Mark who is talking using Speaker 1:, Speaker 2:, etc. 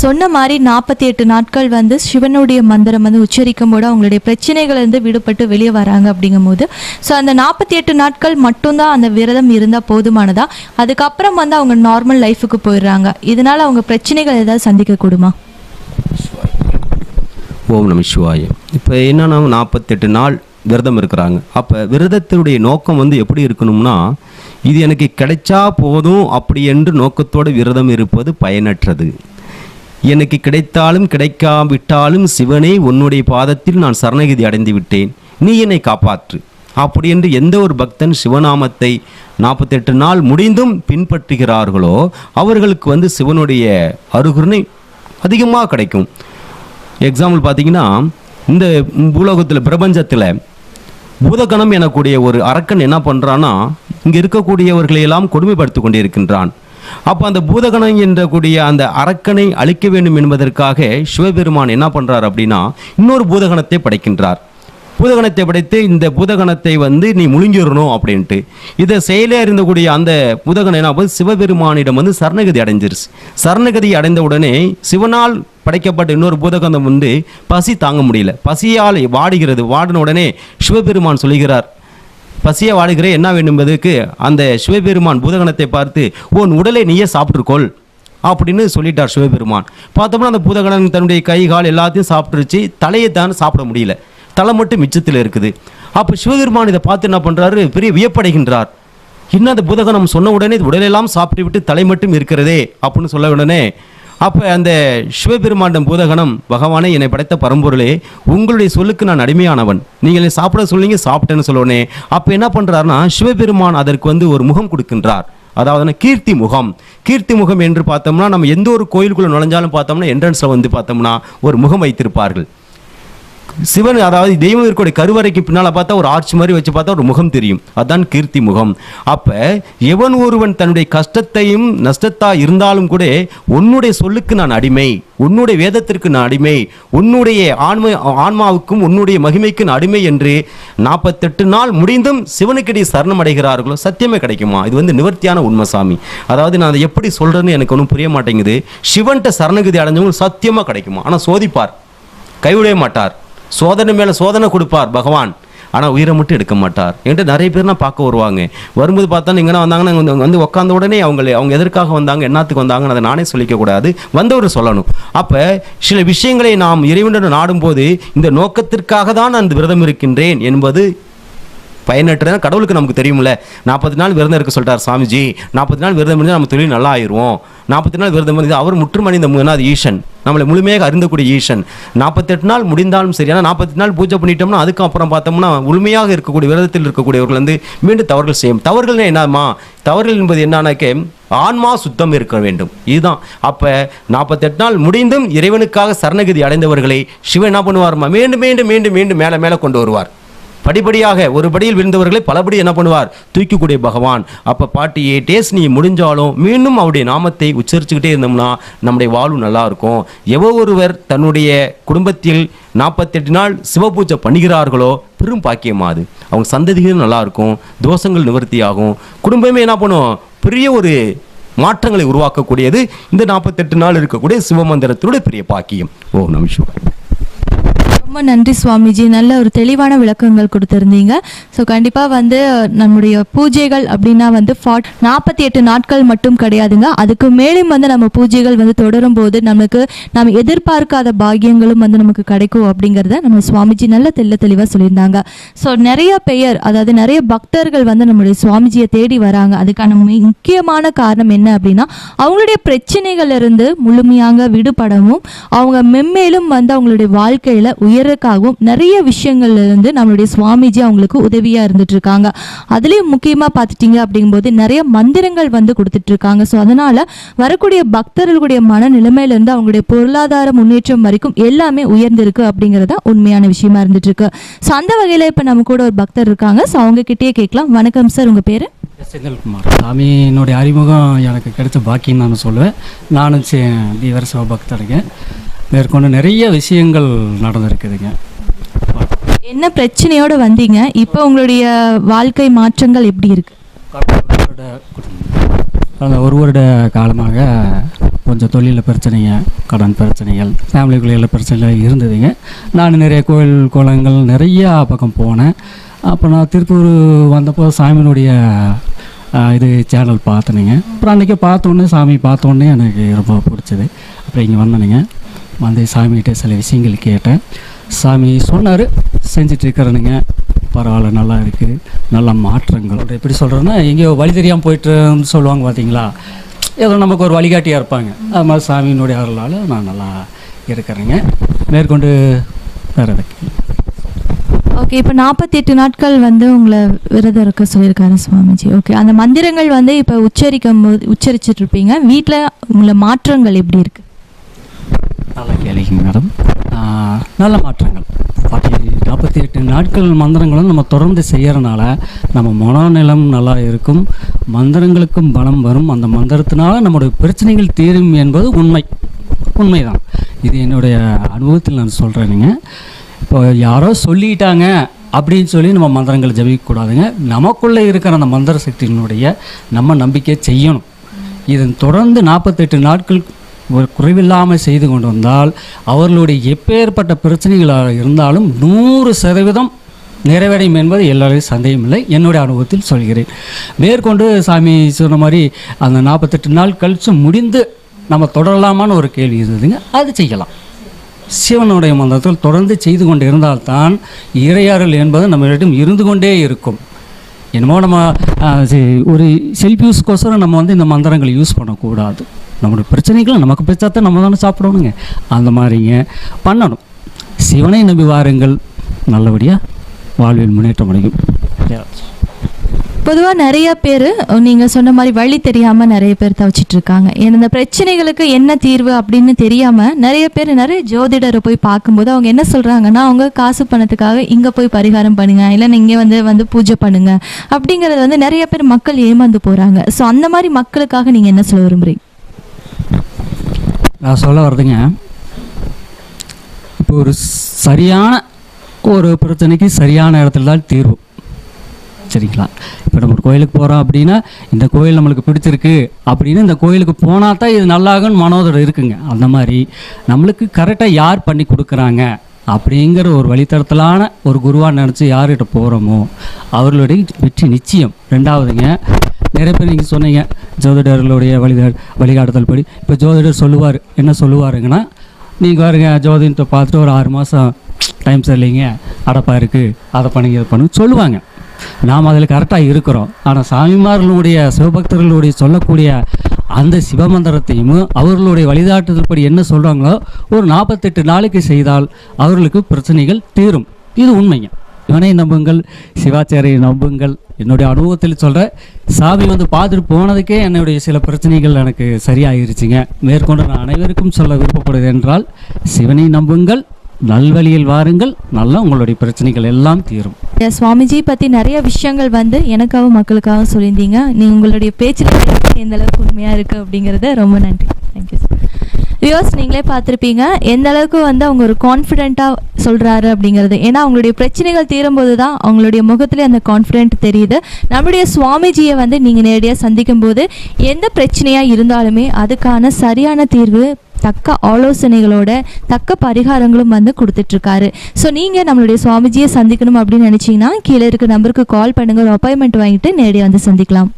Speaker 1: சொன்ன மாதிரி 48 நாட்கள் வந்து சிவனுடைய மந்திரம் வந்து உச்சரிக்கும் போது அவங்களுடைய பிரச்சனைகள் இருந்து விடுபட்டு வெளியே வராங்க அப்படிங்கும்போது, ஸோ அந்த 48 நாட்கள் மட்டும்தான் அந்த விரதம் இருந்தால் போதுமானதா? அதுக்கப்புறம் வந்து அவங்க நார்மல் லைஃபுக்கு போயிடுறாங்க. இதனால் அவங்க பிரச்சனைகள் ஏதாவது சந்திக்கக்கூடுமா?
Speaker 2: ஓம் நம சிவாய. இப்போ என்னன்னா 48 நாள் விரதம் இருக்கிறாங்க. அப்போ விரதத்தினுடைய நோக்கம் வந்து எப்படி இருக்கணும்னா, இது எனக்கு கிடைச்சா போதும் அப்படி என்று நோக்கத்தோடு விரதம் இருப்பது பயனற்றது. எனக்கு கிடைத்தாலும் கிடைக்காவிட்டாலும் சிவனே உன்னுடைய பாதத்தில் நான் சரணகதி அடைந்து விட்டேன், நீ என்னை காப்பாற்று அப்படி என்று எந்த ஒரு பக்தன் சிவநாமத்தை 48 நாள் முடிந்தும் பின்பற்றுகிறார்களோ அவர்களுக்கு வந்து சிவனுடைய அருகருணை அதிகமாக கிடைக்கும். எக்ஸாம்பிள் பார்த்தீங்கன்னா, இந்த பூலோகத்தில் பிரபஞ்சத்தில் பூதகணம் எனக்கூடிய ஒரு அரக்கன் என்ன பண்ணுறான்னா, இங்கே இருக்கக்கூடியவர்களையெல்லாம் கொடுமைப்படுத்தி கொண்டிருக்கின்றான். அப்போ அந்த பூதகணம் என்றக்கூடிய அந்த அரக்கனை அழிக்க வேண்டும் என்பதற்காக சிவபெருமான் என்ன பண்ணுறார் அப்படின்னா, இன்னொரு பூதகணத்தை படைக்கின்றார். பூதகணத்தை படைத்து இந்த பூதகணத்தை வந்து நீ முழுங்கிடணும் அப்படின்ட்டு இதை செயலே அறிந்தக்கூடிய அந்த பூதகணம் என்ன போது சிவபெருமானிடம் வந்து சரணகதி அடைஞ்சிருச்சு. சரணகதி அடைந்த உடனே சிவனால் படைக்கப்பட்ட இன்னொரு பூதகணம் வந்து பசி தாங்க முடியல, பசியால் வாடுகிறது. வாடின உடனே சிவபெருமான் சொல்லுகிறார், பசியை வாடுகிறே என்ன வேண்டும் என்பதற்கு அந்த சிவபெருமான் பூதகணத்தை பார்த்து உன் உடலை நீயே சாப்பிட்டுக்கொள் அப்படின்னு சொல்லிட்டார் சிவபெருமான். பார்த்தோம்னா அந்த பூதகணம் தன்னுடைய கை கால் எல்லாத்தையும் சாப்பிட்டுருச்சு, தலையை தான் சாப்பிட முடியல, தலை மட்டும் மிச்சத்தில் இருக்குது. அப்போ சிவபெருமான் இதை பார்த்து என்ன பண்ணுறாரு, பெரிய வியப்படைகின்றார். இன்னும் அந்த பூதகணம் சொன்ன உடனே உடலெல்லாம் சாப்பிட்டு விட்டு தலை மட்டும் இருக்கிறதே அப்படின்னு சொல்ல உடனே அப்போ அந்த சிவபெருமாண்டம் பூதகணம், பகவானே என்னை படைத்த பரம்பொருளே உங்களுடைய சொல்லுக்கு நான் அடிமையானவன், நீங்கள் சாப்பிட சொல்லிங்க சாப்பிட்டேன்னு சொல்லவுடனே அப்போ என்ன பண்ணுறாருன்னா சிவபெருமான் அதற்கு வந்து ஒரு முகம் கொடுக்கின்றார். அதாவது கீர்த்தி முகம். கீர்த்தி முகம் என்று பார்த்தோம்னா நம்ம எந்த ஒரு கோயிலுக்குள்ளே நுழைஞ்சாலும் பார்த்தோம்னா என்ட்ரன்ஸில் வந்து பார்த்தோம்னா ஒரு முகம் வைத்திருப்பார்கள். சிவன் அதாவது தெய்வம் இருக்கக்கூடிய கருவறைக்கு பின்னால் பார்த்தா ஒரு ஆர்ச்சி மாதிரி வச்சு பார்த்தா ஒரு முகம் தெரியும், அதுதான் கீர்த்தி முகம். அப்போ எவன் ஒருவன் தன்னுடைய கஷ்டத்தையும் நஷ்டத்தா இருந்தாலும் கூட உன்னுடைய சொல்லுக்கு நான் அடிமை, உன்னுடைய வேதத்திற்கு நான் அடிமை, உன்னுடைய ஆன்மாவுக்கும் உன்னுடைய மகிமைக்கு நான் அடிமை என்று 48 நாள் முடிந்தும் சிவனுக்கிடையே சரணம் அடைகிறார்களோ சத்தியமே கிடைக்குமா? இது வந்து நிவர்த்தியான உண்மை சாமி. அதாவது நான் அதை எப்படி சொல்கிறேன்னு எனக்கு ஒன்றும் புரிய மாட்டேங்குது. சிவன்கிட்ட சரணகதி அடைஞ்சவங்க சத்தியமாக கிடைக்குமா? ஆனால் சோதிப்பார், கைவிடவே மாட்டார், சோதனை மேலே சோதனை கொடுப்பார் பகவான், ஆனால் உயிரை மட்டும் எடுக்க மாட்டார். என்கிட்ட நிறைய பேர் நான் பார்க்க வருவாங்க. வரும்போது பார்த்தா இங்கே வந்தாங்கன்னா வந்து உட்காந்த உடனே அவங்க எதற்காக வந்தாங்க, என்னத்துக்கு வந்தாங்கன்னு அதை நானே சொல்லிக்கக்கூடாது, வந்தவர் சொல்லணும். அப்போ சில விஷயங்களை நாம் இறைவனுடன் நாடும்போது இந்த நோக்கத்திற்காக தான் நான் இந்த விரதம் இருக்கின்றேன் என்பது பயனற்றதுனா கடவுளுக்கு நமக்கு தெரியுமில்ல. 40 நாள் விரதம் இருக்க சொல்லிட்டார் சாமிஜி, 40 நாள் விரதம் இருந்தால் நம்ம தொழில் நல்லா ஆயிடுவோம். 40 நாள் விரதம் இருந்து அவர் முற்றுமணிந்த அது ஈசன், நம்மளை முழுமையாக அறிந்தக்கூடிய ஈசன். 48 நாள் முடிந்தாலும் சரி, ஆனால் 48 நாள் பூஜை பண்ணிட்டோம்னா அதுக்கப்புறம் பார்த்தோம்னா முழுமையாக இருக்கக்கூடிய விரதத்தில் இருக்கக்கூடியவர்கள் வந்து மீண்டும் தவறுகள் செய்யும். தவறுகள்னா என்னமா? தவறுகள் என்பது என்னன்னாக்கே ஆன்மா சுத்தம் இருக்க வேண்டும், இதுதான். அப்போ 48 நாள் முடிந்தும் இறைவனுக்காக சரணகதி அடைந்தவர்களை சிவன் என்ன பண்ணுவார்மா, மீண்டும் மீண்டும் மீண்டும் மீண்டும் மேலே மேலே கொண்டு வருவார். படிப்படியாக ஒரு படியில் விழுந்தவர்களை பலபடி என்ன பண்ணுவார், தூக்கக்கூடிய பகவான். அப்போ 48 டேஸ் நீ முடிஞ்சாலும் மீண்டும் அவருடைய நாமத்தை உச்சரிச்சுக்கிட்டே இருந்தோம்னா நம்முடைய வாழ்வு நல்லா இருக்கும். ஒருவர் தன்னுடைய குடும்பத்தில் 48 நாள் சிவபூஜை பண்ணுகிறார்களோ பெரும் பாக்கியமாது, அவங்க சந்ததிகளும் நல்லா இருக்கும், தோஷங்கள் நிவர்த்தி ஆகும், குடும்பமே என்ன பண்ணும், பெரிய ஒரு மாற்றங்களை உருவாக்கக்கூடியது இந்த 48 நாள் இருக்கக்கூடிய சிவமந்திரத்தினுடைய பெரிய பாக்கியம். ஓ நம சிவாய.
Speaker 1: ரொம்ப நன்றி சுவாமிஜி, நல்ல ஒரு தெளிவான விளக்கங்கள் கொடுத்துருந்தீங்க. ஸோ கண்டிப்பாக வந்து நம்முடைய பூஜைகள் அப்படின்னா வந்து 48 நாட்கள் மட்டும் கிடையாதுங்க, அதுக்கு மேலும் வந்து நம்ம பூஜைகள் வந்து தொடரும் போது நம்ம எதிர்பார்க்காத பாக்கியங்களும் வந்து நமக்கு கிடைக்கும் அப்படிங்கிறத நம்ம சுவாமிஜி நல்ல தெளிவாக சொல்லியிருந்தாங்க. ஸோ நிறைய பெயர், அதாவது நிறைய பக்தர்கள் வந்து நம்முடைய சுவாமிஜியை தேடி வராங்க. அதுக்கான முக்கியமான காரணம் என்ன அப்படின்னா அவங்களுடைய பிரச்சனைகளிலிருந்து முழுமையாக விடுபடவும் அவங்க மென்மேலும் வந்து அவங்களுடைய வாழ்க்கையில் உயரக்காகவும் நிறைய விஷயங்கள்ல இருந்து நம்மளுடைய சுவாமிஜி அவங்களுக்கு உதவியா இருந்துட்டு இருக்காங்க. அதுலயும் முக்கியமா பார்த்துட்டீங்க அப்படிங்கும்போது நிறைய மந்திரங்கள் வந்து கொடுத்துட்டு இருக்காங்க. ஸோ அதனால வரக்கூடிய பக்தர்களுடைய மனநிலைமையில இருந்து அவங்களுடைய பொருளாதார முன்னேற்றம் வரைக்கும் எல்லாமே உயர்ந்திருக்கு அப்படிங்கறத உண்மையான விஷயமா இருந்துட்டு இருக்கு. ஸோ அந்த வகையில இப்ப நம்ம கூட ஒரு பக்தர் இருக்காங்க. ஸோ அவங்க கிட்டே கேட்கலாம். வணக்கம் சார், உங்க பேரு?
Speaker 3: செந்தில்குமார். சாமி என்னுடைய அறிமுகம் எனக்கு கிடைச்ச பாக்கின்னு நான் சொல்லுவேன். நானும் தீவிர சிவபக்தருங்க. மேற்கொண்டு நிறைய விஷயங்கள் நடந்திருக்குதுங்க.
Speaker 1: என்ன பிரச்சனையோடு வந்தீங்க, இப்போ உங்களுடைய வாழ்க்கை மாற்றங்கள் எப்படி இருக்கு?
Speaker 3: கடந்த ஒரு வருட காலமாக கொஞ்சம் தொழிலில் பிரச்சனைங்க, கடன் பிரச்சனைகள், ஃபேமிலிக்குள்ள பிரச்சனைகள் இருந்ததுங்க. நான் நிறைய கோயில் குளங்கள் நிறையா பக்கம் போனேன். அப்போ நான் திருப்பூர் வந்தப்போ சாமியினுடைய இது சேனல் பார்த்தனுங்க. அப்புறம் அன்றைக்கி பார்த்தோன்னே சாமி பார்த்தோன்னே எனக்கு ரொம்ப பிடிச்சது. அப்புறம் இங்கே வந்தனுங்க. வந்து சாமிகிட்ட சில விஷயங்கள் கேட்டேன். சாமி சொன்னார், செஞ்சிட்ருக்கிறேனுங்க, பரவாயில்ல, நல்லா இருக்குது, நல்ல மாற்றங்கள். எப்படி சொல்கிறேன்னா, எங்கேயோ வழி தெரியாமல் போயிட்டுன்னு சொல்லுவாங்க பார்த்தீங்களா, ஏதோ நமக்கு ஒரு வழிகாட்டியாக இருப்பாங்க. அது மாதிரி சாமியினுடைய அருளால் நான் நல்லா இருக்கிறேங்க. மேற்கொண்டு வேறு எதுக்கு.
Speaker 1: ஓகே, இப்போ 48 நாட்கள் வந்து உங்களை விரதம் இருக்க சொல்லியிருக்காரு சுவாமிஜி. ஓகே, அந்த மந்திரங்கள் வந்து இப்போ உச்சரிச்சுட்டு இருப்பீங்க. வீட்டில் உங்களை மாற்றங்கள் எப்படி இருக்குது?
Speaker 3: நல்லா கேளுங்க மேடம். நல்ல மாற்றங்கள். 48 நாட்கள் மந்திரங்களும் நம்ம தொடர்ந்து செய்கிறனால நம்ம மனநிலம் நல்லா இருக்கும், மந்திரங்களுக்கும் பலம் வரும். அந்த மந்திரத்தினால நம்முடைய பிரச்சனைகள் தீரும் என்பது உண்மைதான். இது என்னுடைய அனுபவத்தில் நான் சொல்கிறேனுங்க. இப்போ யாரோ சொல்லிட்டாங்க அப்படின்னு சொல்லி நம்ம மந்திரங்களை ஜபிக்கக்கூடாதுங்க. நமக்குள்ளே இருக்கிற அந்த மந்திர சக்தியினுடைய நம்ம நம்பிக்கை செய்யணும். இதன் தொடர்ந்து 48 நாட்கள் ஒரு குறைவில்லாமல் செய்து கொண்டு வந்தால் அவர்களுடைய எப்பேற்பட்ட பிரச்சனைகளாக இருந்தாலும் 100% நிறைவடையும் என்பது எல்லாரையும் சந்தேகம் இல்லை. என்னுடைய அனுபவத்தில் சொல்கிறேன். மேற்கொண்டு சாமி சொன்ன மாதிரி அந்த 48 நாள் கழித்து முடிந்து நம்ம தொடரலாமான்னு ஒரு கேள்வி இருந்ததுங்க. அது செய்யலாம். சிவனுடைய மந்திரத்தில் தொடர்ந்து செய்து கொண்டு இருந்தால்தான் இறையாறல் என்பது நம்மளிடம் இருந்து கொண்டே இருக்கும். என்னமோ நம்ம ஒரு செல்ஃப் யூஸ்க்கோசரம் நம்ம வந்து இந்த மந்திரங்களை யூஸ் பண்ணக்கூடாது. நம்மளுடைய பிரச்சனைகள் நமக்கு பிரச்சாத்தான் நம்ம தானே சாப்பிடணுங்க. அந்த மாதிரிங்க பண்ணணும். சிவனை நம்பி வாருங்கள், நல்லபடியாக வாழ்வில் முன்னேற்றம் அடையும்.
Speaker 1: பொதுவாக நிறைய பேர் நீங்கள் சொன்ன மாதிரி வழி தெரியாமல் நிறைய பேர் தவிச்சிட்டு இருக்காங்க. இந்த பிரச்சனைகளுக்கு என்ன தீர்வு அப்படின்னு தெரியாமல் நிறைய பேர் நிறைய ஜோதிடரை போய் பார்க்கும்போது அவங்க என்ன சொல்கிறாங்கன்னா, அவங்க காசு பணத்துக்காக இங்கே போய் பரிகாரம் பண்ணுங்க, இல்லைன்னா இங்கே வந்து பூஜை பண்ணுங்க அப்படிங்கிறது வந்து நிறைய பேர் மக்கள் ஏமாந்து போகிறாங்க. ஸோ அந்த மாதிரி மக்களுக்காக நீங்கள் என்ன சொல்ல விரும்புகிறீங்க?
Speaker 3: நான் சொல்ல வர்றதுங்க, இப்போ ஒரு சரியான ஒரு பிரச்சனைக்கு சரியான இடத்துல தான் தீர்வு. சரிங்களா? இப்போ நம்ம ஒரு கோயிலுக்கு போகிறோம் அப்படின்னா, இந்த கோயில் நம்மளுக்கு பிடிச்சிருக்கு அப்படின்னு இந்த கோயிலுக்கு போனால் தான் இது நல்லாகும்னு மனோதோடு இருக்குங்க. அந்த மாதிரி நம்மளுக்கு கரெக்டாக யார் பண்ணி கொடுக்குறாங்க அப்படிங்கிற ஒரு வழித்தடத்திலான ஒரு குருவாக நினச்சி யார்கிட்ட போகிறோமோ அவர்களுடைய வெற்றி நிச்சயம். ரெண்டாவதுங்க, நிறைய பேர் நீங்கள் சொன்னீங்க ஜோதிடர்களுடைய வழிகாட்டுதல் படி. இப்போ ஜோதிடர் சொல்லுவார், என்ன சொல்லுவாருங்கன்னா, நீங்கள் பாருங்க ஜோதிடத்தை பார்த்துட்டு ஒரு 6 மாதம் டைம் சரியில்லைங்க, அடப்பாக இருக்குது, அதை பண்ணுங்க இதை பண்ணுங்க சொல்லுவாங்க. நாம் அதில் கரெக்டாக இருக்கிறோம். ஆனால் சாமிமார்களுடைய சிவபக்தர்களுடைய சொல்லக்கூடிய அந்த சிவமந்திரத்தையும் அவர்களுடைய வழிகாட்டுதல் படி என்ன சொல்கிறாங்களோ ஒரு 48 நாளைக்கு செய்தால் அவர்களுக்கு பிரச்சனைகள் தீரும். இது உண்மைங்க. இவனை நம்புங்கள், சிவாச்சாரியை நம்புங்கள். என்னுடைய அனுபவத்தில் சொல்கிறேன், சாமி வந்து பார்த்துட்டு போனதுக்கே என்னுடைய சில பிரச்சனைகள் எனக்கு சரியாகிருச்சுங்க. மேற்கொண்டு நான் அனைவருக்கும் சொல்ல விருப்பப்படுவது என்றால், சிவனை நம்புங்கள், நல்வழியில் வாருங்கள், நல்லா உங்களுடைய பிரச்சனைகள் எல்லாம் தீரும்.
Speaker 1: சுவாமிஜி பற்றி நிறைய விஷயங்கள் வந்து எனக்காகவும் மக்களுக்காகவும் சொல்லியிருந்தீங்க. நீங்கள் உங்களுடைய பேச்சில் எந்த அளவுக்கு உண்மையாக இருக்குது அப்படிங்கிறத ரொம்ப நன்றி. Thank you sir. வியூவர்ஸ், நீங்களே பார்த்துருப்பீங்க எந்த அளவுக்கு வந்து அவங்க ஒரு கான்ஃபிடென்ட்டாக சொல்கிறாரு அப்படிங்கிறது. ஏன்னா அவங்களுடைய பிரச்சனைகள் தீரும்போது தான் அவங்களுடைய முகத்துலேயே அந்த கான்ஃபிடென்ட் தெரியுது. நம்முடைய சுவாமிஜியை வந்து நீங்கள் நேரடியாக சந்திக்கும் போது எந்த பிரச்சனையாக இருந்தாலுமே அதுக்கான சரியான தீர்வு, தக்க ஆலோசனைகளோட தக்க பரிகாரங்களும் வந்து கொடுத்துட்ருக்காரு. ஸோ நீங்கள் நம்மளுடைய சுவாமிஜியை சந்திக்கணும் அப்படின்னு நினச்சிங்கன்னா கீழே இருக்க நம்பருக்கு கால் பண்ணுங்கள், ஒரு அப்பாயின்மெண்ட் வாங்கிட்டு நேரடியாக வந்து சந்திக்கலாம்.